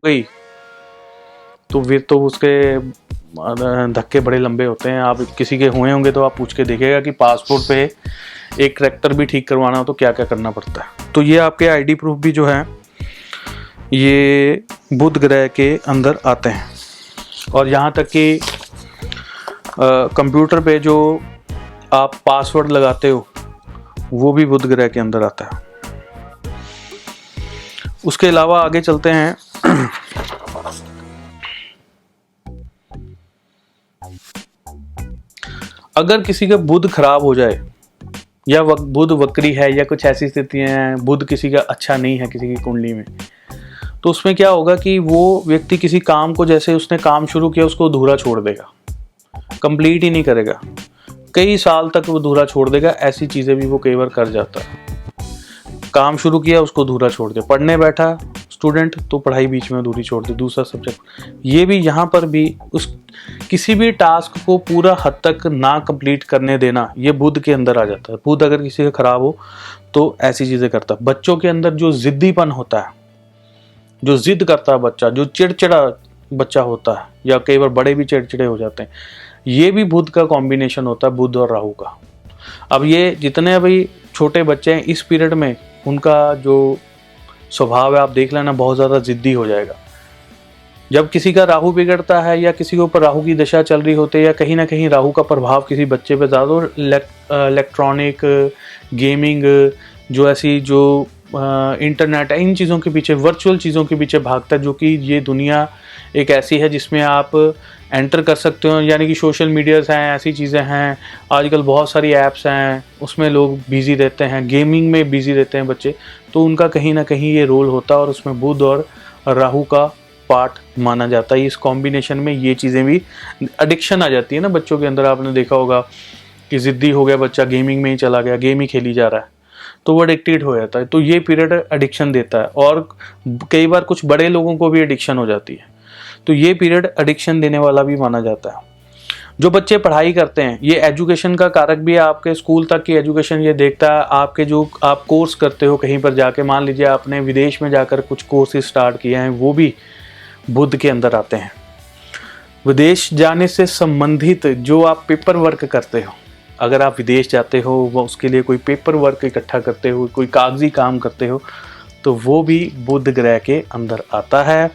गई तो फिर तो उसके धक्के बड़े लंबे होते हैं। आप किसी के हुए होंगे तो आप पूछ के देखिएगा कि पासपोर्ट पे एक करैक्टर भी ठीक करवाना हो तो क्या क्या करना पड़ता है। तो ये आपके आईडी प्रूफ भी जो है ये बुध ग्रह के अंदर आते हैं। और यहाँ तक कि कंप्यूटर पे जो आप पासवर्ड लगाते हो वो भी बुध ग्रह के अंदर आता है। उसके अलावा आगे चलते हैं। अगर किसी का बुध खराब हो जाए या बुध वक्री है या कुछ ऐसी स्थितियां हैं, बुध किसी का अच्छा नहीं है किसी की कुंडली में, तो उसमें क्या होगा कि वो व्यक्ति किसी काम को, जैसे उसने काम शुरू किया उसको अधूरा छोड़ देगा, कंप्लीट ही नहीं करेगा, कई साल तक वो अधूरा छोड़ देगा। ऐसी चीज़ें भी वो कई बार कर जाता है। काम शुरू किया उसको अधूरा छोड़ दिया, पढ़ने बैठा स्टूडेंट तो पढ़ाई बीच में अधूरी छोड़ दी, दूसरा सब्जेक्ट। ये भी यहाँ पर भी उस किसी भी टास्क को पूरा हद तक ना कंप्लीट करने देना, ये बुध के अंदर आ जाता है। बुध अगर किसी का खराब हो तो ऐसी चीज़ें करता है। बच्चों के अंदर जो जिद्दीपन होता है, जो जिद करता है बच्चा, जो चिड़चिड़ा बच्चा होता है, या कई बार बड़े भी चिड़चिड़े हो जाते हैं, ये भी बुध का कॉम्बिनेशन होता है, बुध और राहु का। अब ये जितने अभी छोटे बच्चे हैं इस पीरियड में, उनका जो स्वभाव है आप देख लेना, बहुत ज़्यादा जिद्दी हो जाएगा। जब किसी का राहु बिगड़ता है या किसी के ऊपर राहु की दशा चल रही होती है या कहीं ना कहीं राहु का प्रभाव किसी बच्चे पे ज़्यादा, इलेक्ट्रॉनिक गेमिंग, जो ऐसी जो इंटरनेट है, इन चीज़ों के पीछे, वर्चुअल चीज़ों के पीछे भागता है, जो कि ये दुनिया एक ऐसी है जिसमें आप एंटर कर सकते हो, यानी कि सोशल मीडियाज़ हैं, ऐसी चीज़ें हैं, आजकल बहुत सारी ऐप्स हैं, उसमें लोग बिज़ी रहते हैं, गेमिंग में बिज़ी रहते हैं बच्चे, तो उनका कहीं ना कहीं ये रोल होता है और उसमें बुध और राहु का पार्ट माना जाता है। इस कॉम्बिनेशन में ये चीज़ें भी, एडिक्शन आ जाती है ना बच्चों के अंदर। आपने देखा होगा कि ज़िद्दी हो गया बच्चा, गेमिंग में ही चला गया, गेम ही खेली जा रहा है, तो वो एडिक्टेड हो जाता है। तो ये पीरियड एडिक्शन देता है और कई बार कुछ बड़े लोगों को भी एडिक्शन हो जाती है, तो ये पीरियड एडिक्शन देने वाला भी माना जाता है। जो बच्चे पढ़ाई करते हैं, ये एजुकेशन का कारक भी है, आपके स्कूल तक की एजुकेशन ये देखता है। आपके जो आप कोर्स करते हो कहीं पर जाके, मान लीजिए आपने विदेश में जाकर कुछ कोर्सेज स्टार्ट किए हैं, वो भी बुध के अंदर आते हैं। विदेश जाने से संबंधित जो आप पेपर वर्क करते हो, अगर आप विदेश जाते हो, वो उसके लिए कोई पेपर वर्क इकट्ठा करते हो, कोई कागजी काम करते हो, तो वो भी बुध ग्रह के अंदर आता है।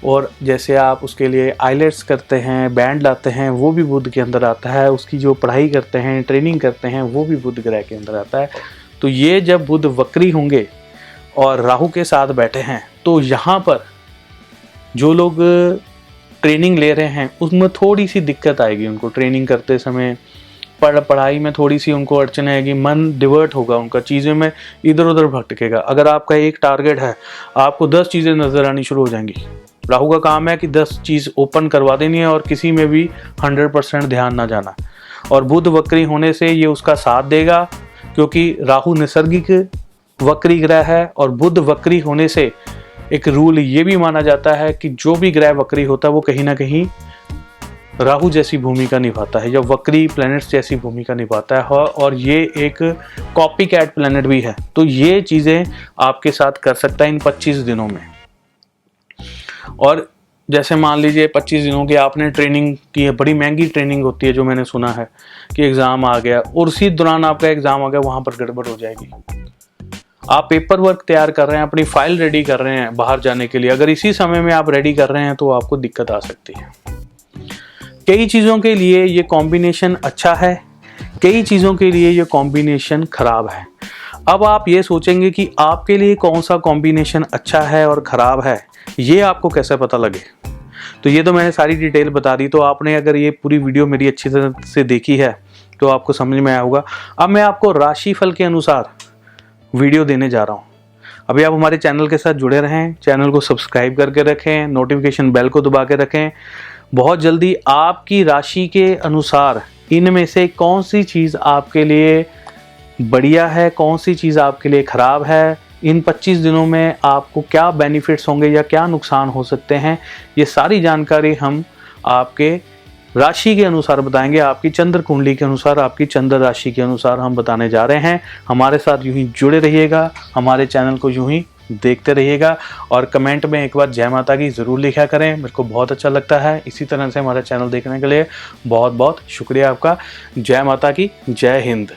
और जैसे आप उसके लिए आइलेट्स करते हैं, बैंड लाते हैं, वो भी बुध के अंदर आता है। उसकी जो पढ़ाई करते हैं, ट्रेनिंग करते हैं, वो भी बुध ग्रह के अंदर आता है। तो ये जब बुध वक्री होंगे और राहु के साथ बैठे हैं, तो यहाँ पर जो लोग ट्रेनिंग ले रहे हैं उसमें थोड़ी सी दिक्कत आएगी उनको। ट्रेनिंग करते समय पढ़ाई में थोड़ी सी उनको अड़चन आएगी, मन डिवर्ट होगा उनका, चीज़ें में इधर उधर भटकेगा। अगर आपका एक टारगेट है, आपको 10 चीज़ें नज़र आनी शुरू हो जाएंगी। राहु का काम है कि 10 चीज़ ओपन करवा देनी है और किसी में भी 100% ध्यान ना जाना। और बुध वक्री होने से ये उसका साथ देगा, क्योंकि राहु नैसर्गिक वक्री ग्रह है। और बुध वक्री होने से एक रूल ये भी माना जाता है कि जो भी ग्रह वक्री होता है वो कहीं ना कहीं राहु जैसी भूमिका निभाता है या वक्री प्लैनेट्स जैसी भूमिका निभाता है, और ये एक कॉपी कैट प्लैनेट भी है। तो ये चीज़ें आपके साथ कर सकता है इन 25 दिनों में। और जैसे मान लीजिए 25 दिनों की आपने ट्रेनिंग की है, बड़ी महंगी ट्रेनिंग होती है जो मैंने सुना है कि एग्ज़ाम आ गया और उसी दौरान आपका एग्ज़ाम आ गया, वहाँ पर गड़बड़ हो जाएगी। आप पेपर वर्क तैयार कर रहे हैं, अपनी फाइल रेडी कर रहे हैं बाहर जाने के लिए, अगर इसी समय में आप रेडी कर रहे हैं तो आपको दिक्कत आ सकती है। कई चीज़ों के लिए ये कॉम्बिनेशन अच्छा है, कई चीज़ों के लिए ये कॉम्बिनेशन खराब है। अब आप ये सोचेंगे कि आपके लिए कौन सा कॉम्बिनेशन अच्छा है और ख़राब है, ये आपको कैसे पता लगे। तो ये तो मैंने सारी डिटेल बता दी, तो आपने अगर ये पूरी वीडियो मेरी अच्छी तरह से देखी है तो आपको समझ में आया होगा। अब मैं आपको राशिफल के अनुसार वीडियो देने जा रहा हूँ। अभी आप हमारे चैनल के साथ जुड़े रहें, चैनल को सब्सक्राइब करके रखें, नोटिफिकेशन बेल को दबा के रखें। बहुत जल्दी आपकी राशि के अनुसार इनमें से कौन सी चीज़ आपके लिए बढ़िया है, कौन सी चीज़ आपके लिए ख़राब है, इन 25 दिनों में आपको क्या बेनिफिट्स होंगे या क्या नुकसान हो सकते हैं, ये सारी जानकारी हम आपके राशि के अनुसार बताएंगे। आपकी चंद्र कुंडली के अनुसार, आपकी चंद्र राशि के अनुसार हम बताने जा रहे हैं। हमारे साथ यूं ही जुड़े रहिएगा, हमारे चैनल को यूं ही देखते रहिएगा और कमेंट में एक बार जय माता की ज़रूर लिखा करें, मेरे को बहुत अच्छा लगता है। इसी तरह से हमारा चैनल देखने के लिए बहुत बहुत शुक्रिया आपका। जय माता की, जय हिंद।